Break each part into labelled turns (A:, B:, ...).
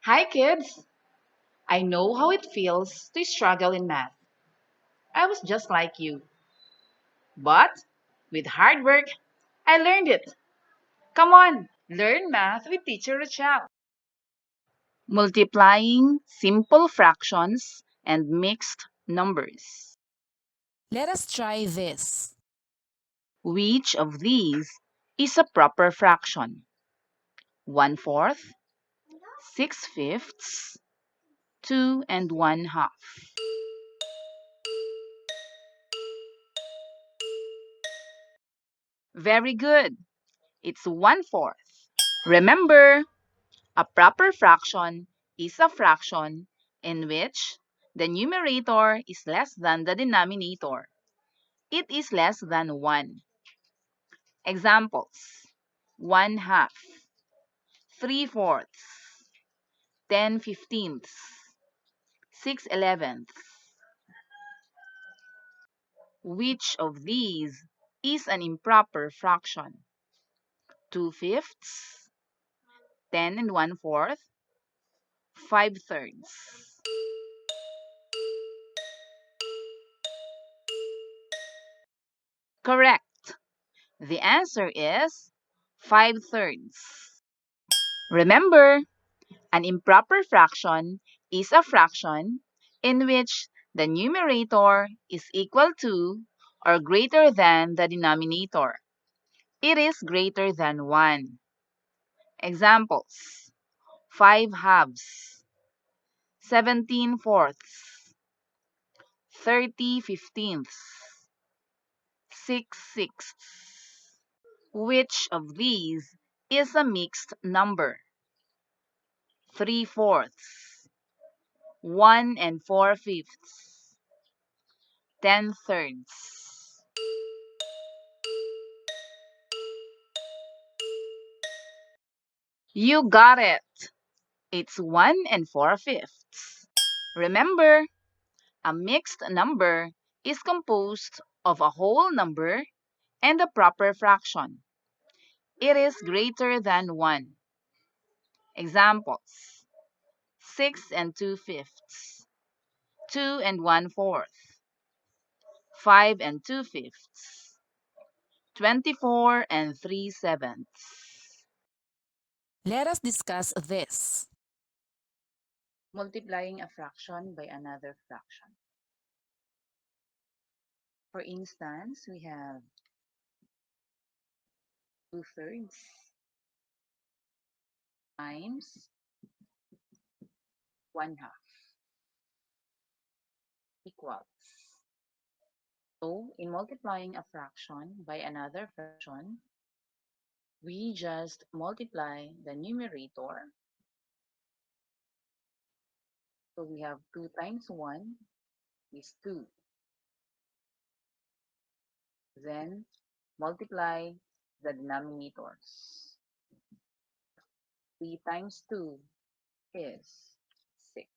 A: Hi, kids! I know how it feels to struggle in math. I was just like you. But with hard work, I learned it. Come on, learn math with Teacher Rochelle. Multiplying simple fractions and mixed numbers.
B: Let us try this.
A: Which of these is a proper fraction? 1/4, 6/5, 2 and 1/2. Very good. It's 1/4. Remember, a proper fraction is a fraction in which the numerator is less than the denominator. It is less than 1. Examples: 1/2, 3/4, 10/15, 6/11. Which of these is an improper fraction? 2/5, 10 and 1/4, 5/3. Correct. The answer is 5/3. Remember, an improper fraction is a fraction in which the numerator is equal to or greater than the denominator. It is greater than 1. Examples: 5/2, 17/4, 30/15, 6/6. Which of these is a mixed number? 3/4, 1 and 4/5, 10/3. You got it. It's 1 and 4/5. Remember, a mixed number is composed of a whole number and a proper fraction. It is greater than 1. Examples: 6 and 2/5, 2 and 1/4, 5 and 2/5, 24 and 3/7.
B: Let us discuss this.
A: Multiplying a fraction by another fraction. For instance, we have 2/3 times 1/2 equals. So, in multiplying a fraction by another fraction, we just multiply the numerator. So, we have 2 times 1 is 2. Then, multiply the denominators. 3 times 2 is 6.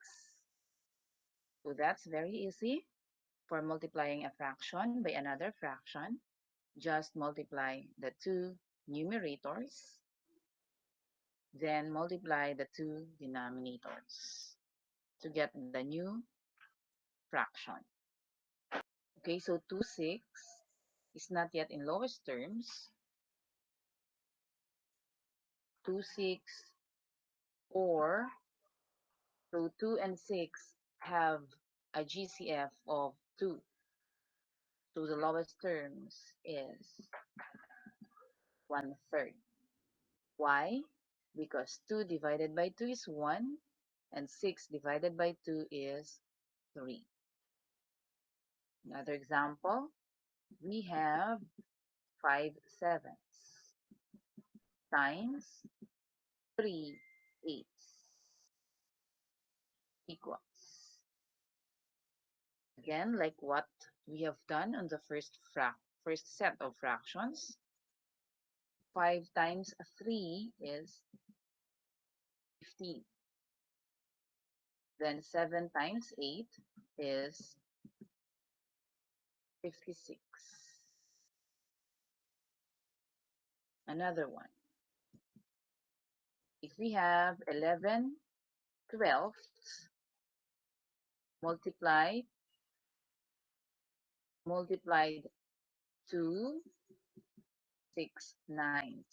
A: So, that's very easy. For multiplying a fraction by another fraction, just multiply the two numerators, then multiply the two denominators to get the new fraction. Okay, so 2/6 is not yet in lowest terms. 2/6, or so 2 and 6 have a GCF of 2. So the lowest terms is 1/3. Why? Because 2 divided by 2 is 1, and 6 divided by 2 is 3. Another example, we have 5/7 times 3/8 equals. Again, like what we have done on the first set of fractions, 5 times 3 is 15. Then 7 times 8 is 56. Another one. If we have 11 twelfths multiplied multiplied to 6/9.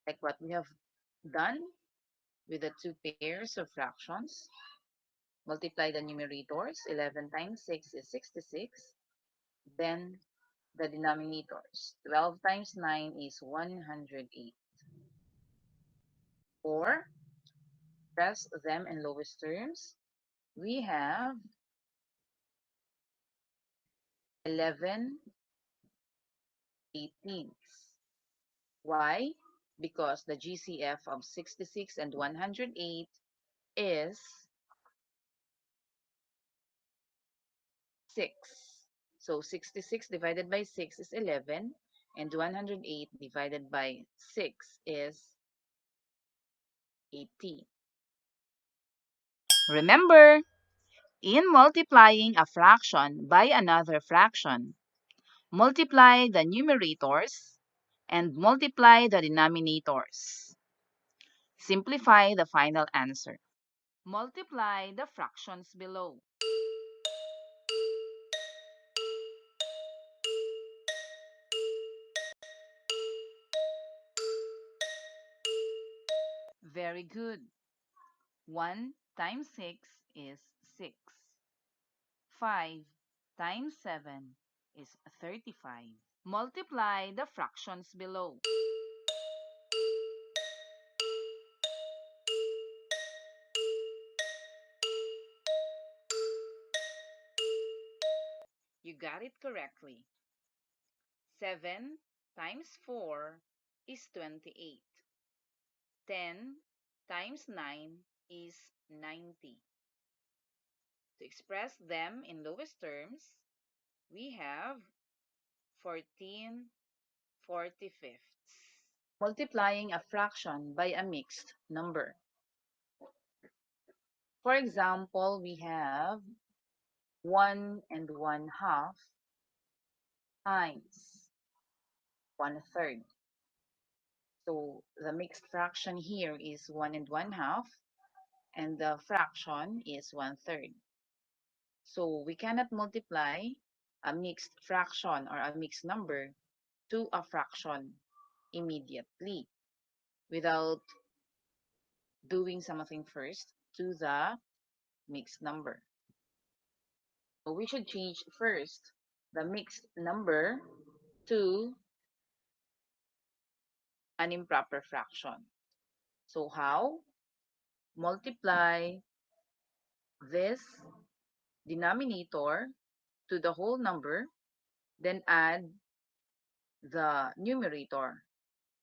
A: Like what we have done with the two pairs of fractions. Multiply the numerators. 11 times 6 is 66. Then the denominators. 12 times 9 is 108. Or, express them in lowest terms. We have 11 eighteenths. Why? Because the GCF of 66 and 108 is 6. So 66 divided by 6 is 11, and 108 divided by 6 is 18. Remember, in multiplying a fraction by another fraction, multiply the numerators and multiply the denominators. Simplify the final answer. Multiply the fractions below. Very good. 1 times 6 is 6. 5 times 7 is 35. Multiply the fractions below. You got it correctly. 7 times 4 is 28. 10 times 9 is 90. To express them in lowest terms, we have 14 45ths. Multiplying a fraction by a mixed number. For example, we have 1 1/2 times 1/3. So the mixed fraction here is 1 1/2, and the fraction is 1/3. So we cannot multiply a mixed fraction or a mixed number to a fraction immediately without doing something first to the mixed number. So we should change first the mixed number to an improper fraction. So how? Multiply this denominator to the whole number, then add the numerator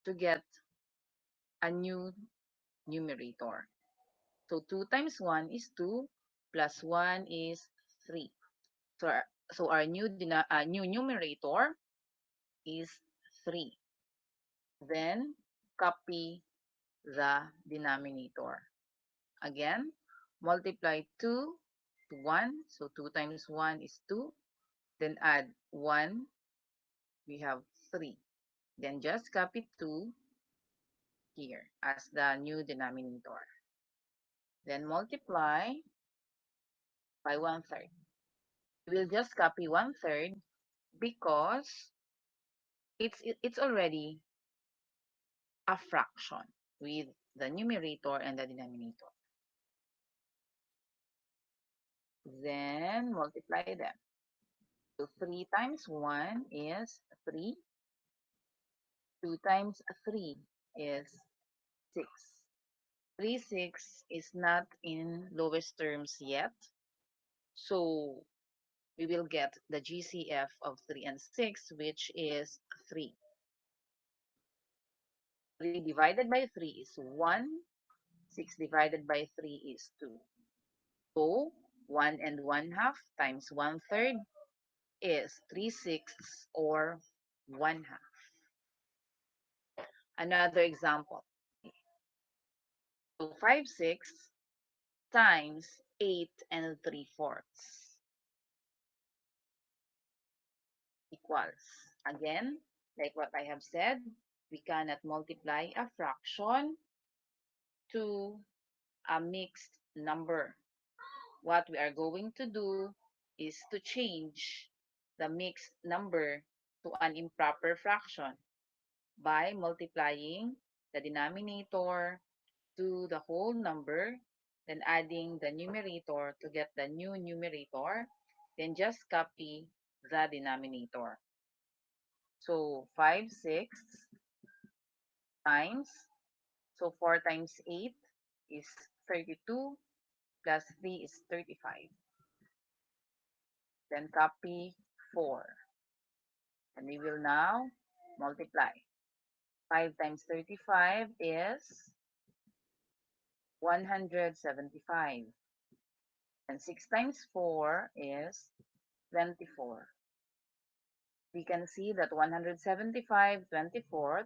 A: to get a new numerator. So 2 times 1 is 2, plus 1 is 3. So our new numerator is 3. Then copy the denominator. Again, multiply 2 to 1. So 2 times 1 is 2. Then add 1, we have 3. Then just copy 2 here as the new denominator. Then multiply by 1/3. We will just copy 1/3 because it's already a fraction with the numerator and the denominator. Then multiply them. So 3 times 1 is 3. 2 times 3 is 6. 3, 6 is not in lowest terms yet. So we will get the GCF of 3 and 6, which is 3. 3 divided by 3 is 1. 6 divided by 3 is 2. So 1 and 1/2 times 1/3 is 3/6 or 1/2. Another example. So 5/6 times 8 and 3/4 equals. Again, like what I have said, we cannot multiply a fraction to a mixed number. What we are going to do is to change the mixed number to an improper fraction by multiplying the denominator to the whole number, then adding the numerator to get the new numerator, then just copy the denominator. So 5 6 times, so 4 times 8 is 32, plus 3 is 35. Then copy 4. And we will now multiply. 5 times 35 is 175. And 6 times 4 is 24. We can see that 175 24ths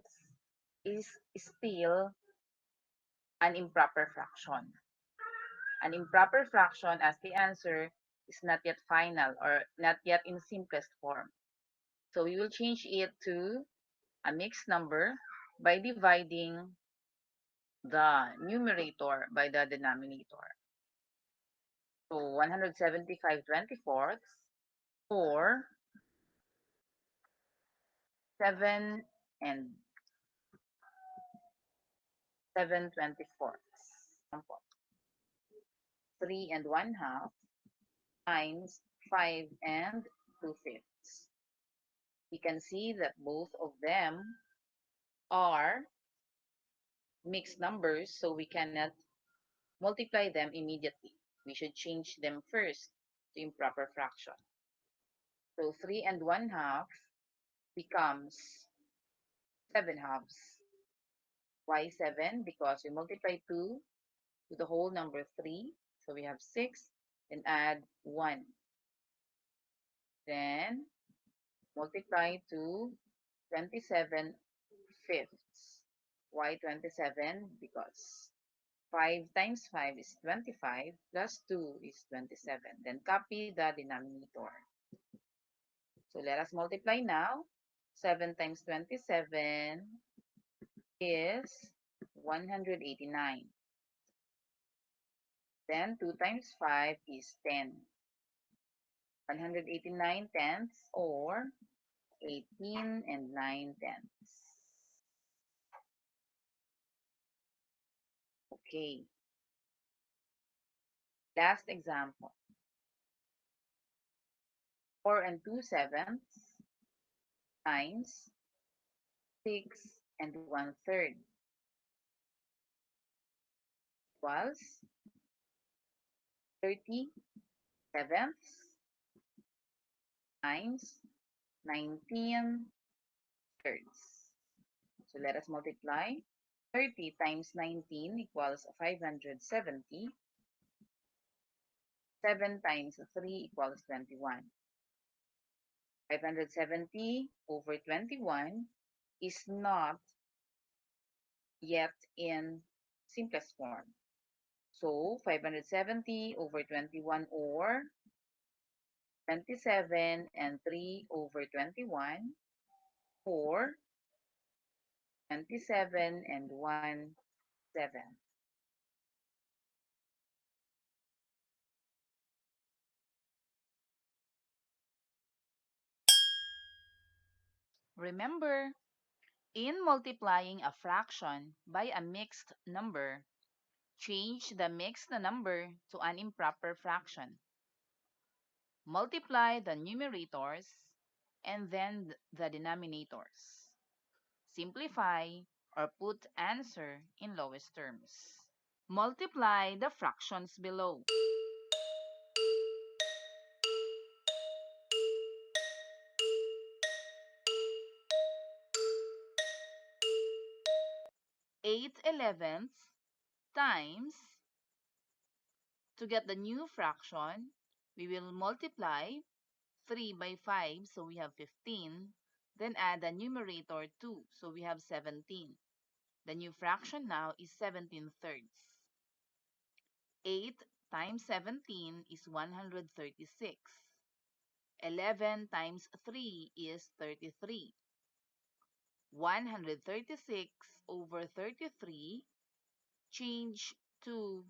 A: is still an improper fraction. An improper fraction, as the answer, is not yet final or not yet in simplest form. So we will change it to a mixed number by dividing the numerator by the denominator. So 175 24ths or 7 and 7 24ths. Example, 3 and 1/2 times 5 and 2/5. You can see that both of them are mixed numbers, so we cannot multiply them immediately. We should change them first to improper fraction. So 3 and 1/2 becomes 7/2. Why 7? Because we multiply 2 to the whole number 3. So we have 6, then add 1. Then multiply to 27/5. Why 27? Because 5 times 5 is 25, plus 2 is 27. Then copy the denominator. So let us multiply now. 7 times 27 is 189. Then 2 times 5 is 10. 189 tenths or 18 and 9 tenths. Okay. Last example. 4 and 2/7 times 6 and 1/3 equals 30/7 times 19/3. So let us multiply. 30 times 19 equals 570. 7 times 3 equals 21. 570 over 21 is not yet in simplest form. So 570 over 21 or 27 and 3 over 21 or 27 and 1/7. Remember, in multiplying a fraction by a mixed number, change the mixed number to an improper fraction. Multiply the numerators and then the denominators. Simplify or put answer in lowest terms. Multiply the fractions below. 8/11 times, to get the new fraction, we will multiply 3 by 5, so we have 15. Then add the numerator 2, so we have 17. The new fraction now is 17/3. 8 times 17 is 136. 11 times 3 is 33. 136 over 33, change to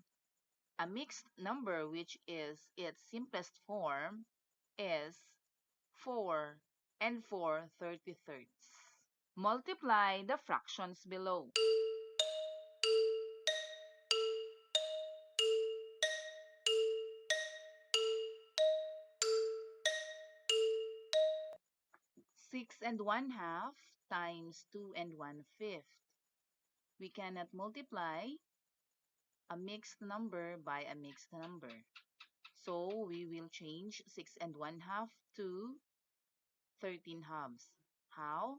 A: a mixed number, which is its simplest form, is 4 and 4/33. Multiply the fractions below. 6 and 1/2 times 2 and 1/5. We cannot multiply a mixed number by a mixed number. So we will change 6 and 1/2 to 13/2. How?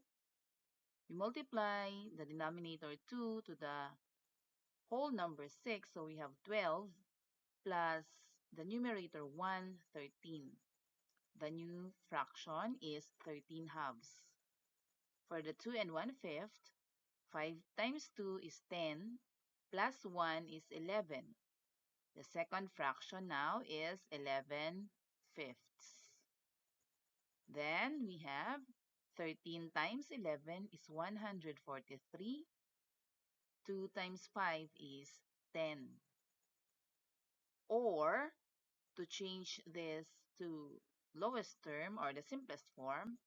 A: We multiply the denominator 2 to the whole number 6, so we have 12, plus the numerator 1, 13. The new fraction is 13/2. For the 2 and 1/5, 5 times 2 is 10, plus 1 is 11. The second fraction now is 11/5. Then we have 13 times 11 is 143. 2 times 5 is 10. Or, to change this to lowest term or the simplest form,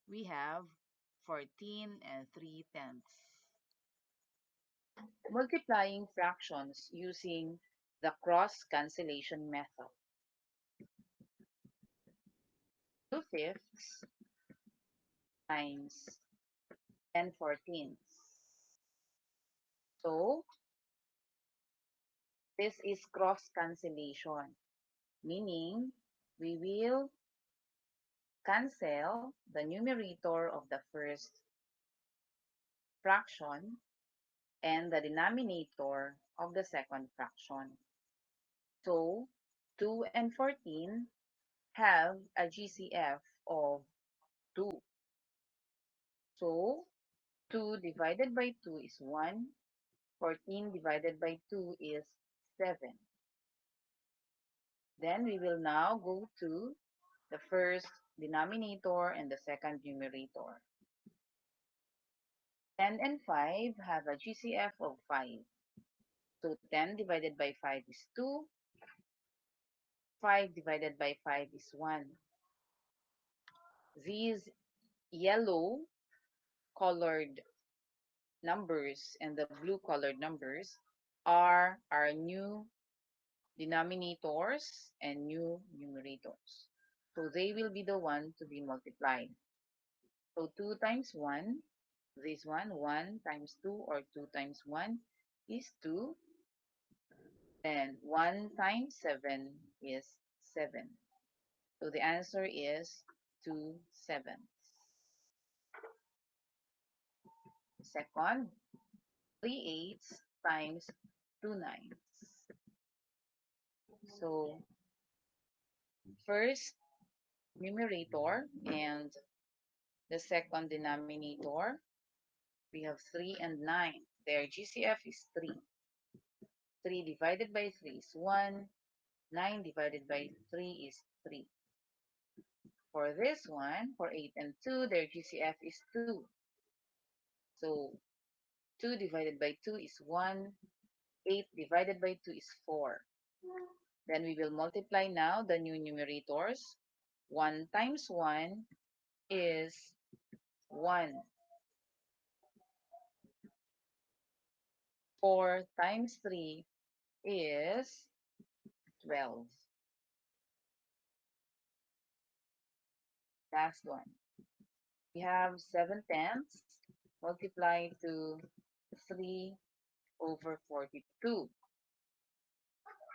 A: we have 14 3/10. Multiplying fractions using the cross cancellation method. 2/5 times 10/14. So, this is cross cancellation, meaning we will cancel the numerator of the first fraction and the denominator of the second fraction. So, 2 and 14 have a GCF of 2. So, 2 divided by 2 is 1. 14 divided by 2 is 7. Then we will now go to the first denominator and the second numerator. 10 and 5 have a GCF of 5. So 10 divided by 5 is 2. 5 divided by 5 is 1. These yellow colored numbers and the blue colored numbers are our new denominators and new numerators. So they will be the one to be multiplied. So 2 times 1, this one, 1 times 2 or 2 times 1 is 2. And 1 times 7 is 7. So the answer is 2 sevenths. Second, 3/8 times 2/9. So first numerator and the second denominator, we have 3 and 9. Their GCF is 3. 3 divided by 3 is 1. 9 divided by 3 is 3. For this one, for 8 and 2, their GCF is 2. So 2 divided by 2 is 1. 8 divided by 2 is 4. Then we will multiply now the new numerators. 1 times 1 is 1. 4 times 3 is 12. Last one. We have 7/10 multiplied to 3 over 42.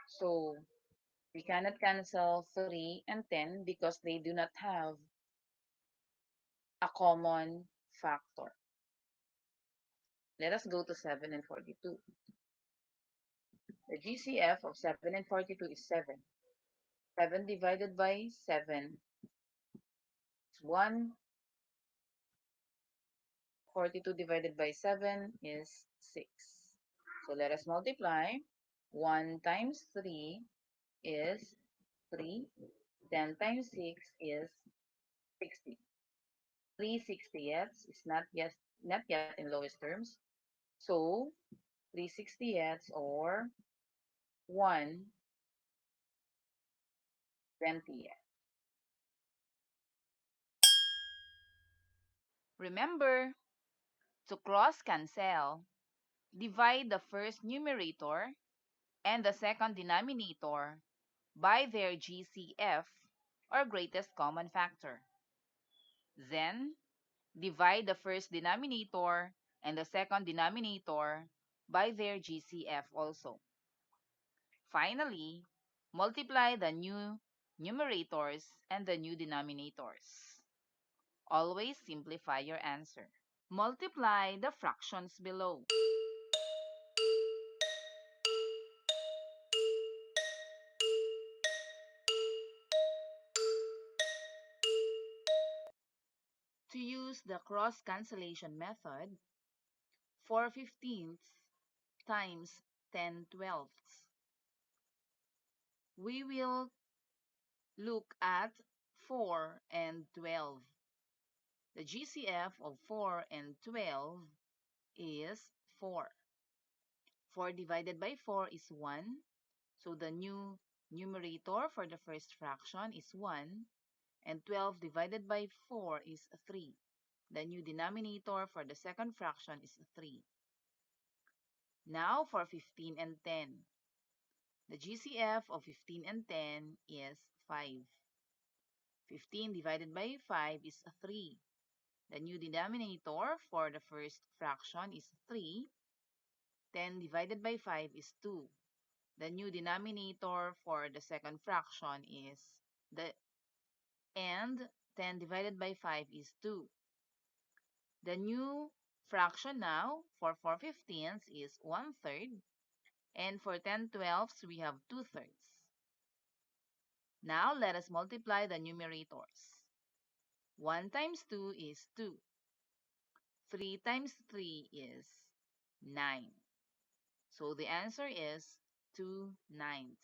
A: So we cannot cancel 3 and 10 because they do not have a common factor. Let us go to 7 and 42. The GCF of 7 and 42 is 7. 7 divided by 7 is 1. 42 divided by 7 is 6. So let us multiply. 1 times 3 is 3. 10 times 6 is 60. 3/60ths is not yet in lowest terms. So 3/60ths or 1/20th. Remember, to cross cancel, divide the first numerator and the second denominator by their GCF or greatest common factor. Then, divide the first denominator and the second denominator by their GCF also. Finally, multiply the new numerators and the new denominators. Always simplify your answer. Multiply the fractions below. To use the cross cancellation method, 4/15 times 10/12. We will look at 4 and 12. The GCF of 4 and 12 is 4. 4 divided by 4 is 1. So the new numerator for the first fraction is 1. And 12 divided by 4 is 3. The new denominator for the second fraction is 3. Now for 15 and 10. The GCF of 15 and 10 is 5. 15 divided by 5 is 3. The new denominator for the first fraction is 3. 10 divided by 5 is 2. The new denominator for the second fraction is and 10 divided by 5 is 2. The new fraction now for 4/15 is 1/3. And for 10/12 we have 2/3. Now let us multiply the numerators. 1 times 2 is 2. 3 times 3 is 9. So the answer is 2/9.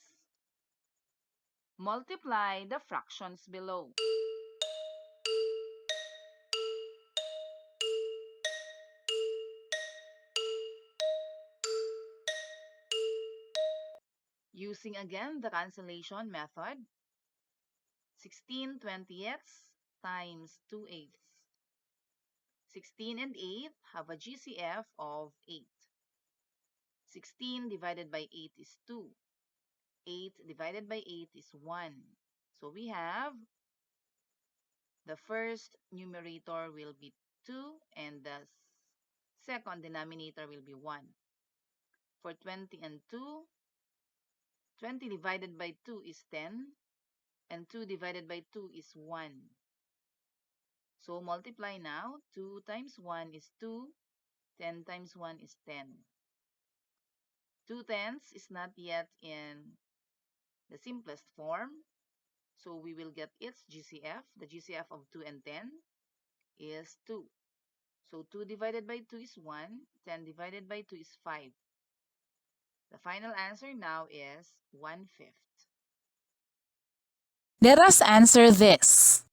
A: Multiply the fractions below. Using again the cancellation method, 16/20ths times 2/8. 16 and 8 have a GCF of 8. 16 divided by 8 is 2. 8 divided by 8 is 1. So we have the first numerator will be 2 and the second denominator will be 1. For 20 and 2, 20 divided by 2 is 10 and 2 divided by 2 is 1. So multiply now. 2 times 1 is 2. 10 times 1 is 10. 2/10 is not yet in the simplest form. So we will get its GCF. The GCF of 2 and 10 is 2. So 2 divided by 2 is 1. 10 divided by 2 is 5. The final answer now is 1/5.
B: Let us answer this.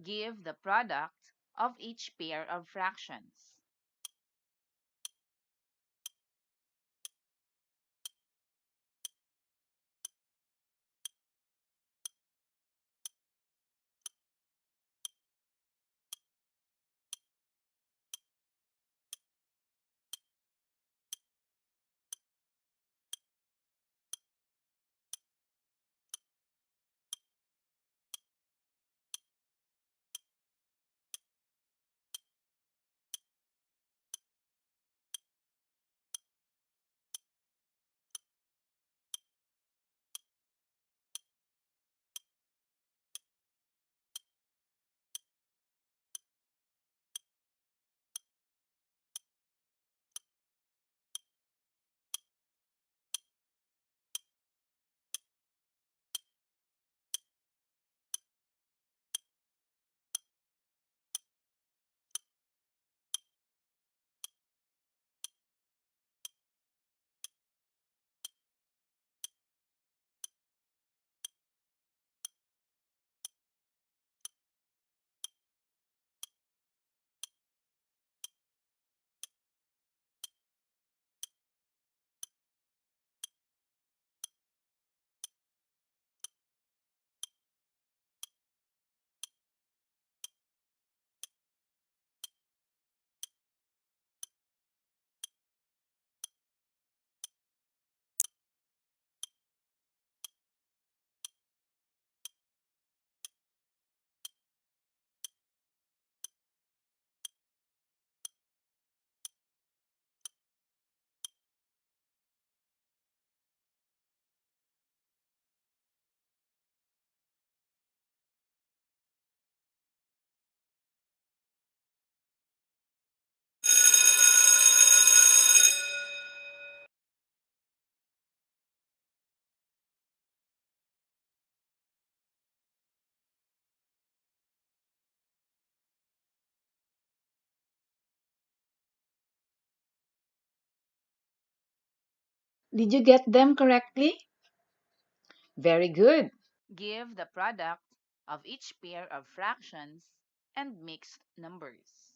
A: Give the product of each pair of fractions. Did you get them correctly? Very good. Give the product of each pair of fractions and mixed numbers.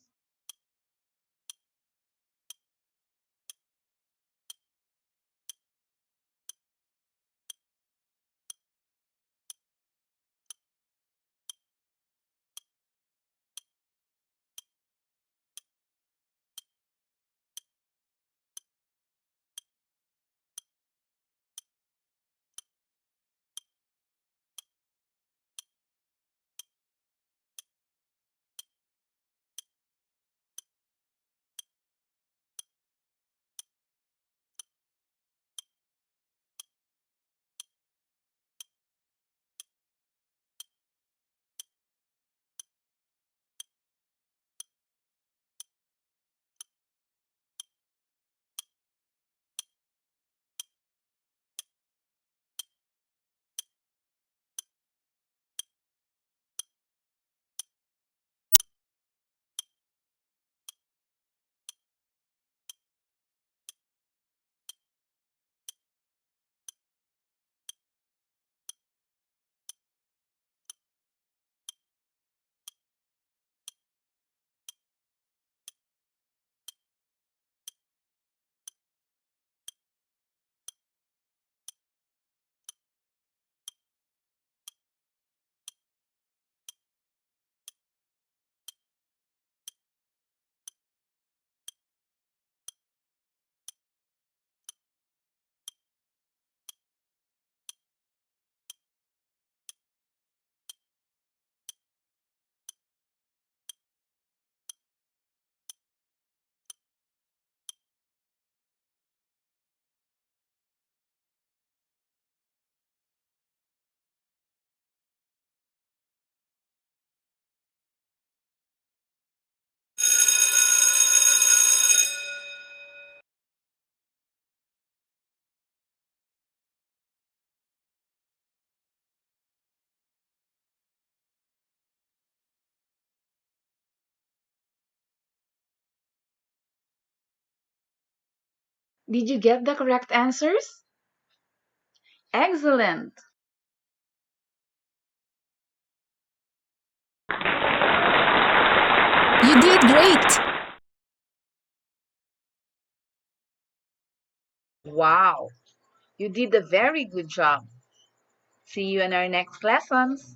A: Did you get the correct answers? Excellent!
B: You did great!
A: Wow, you did a very good job. See you in our next lessons.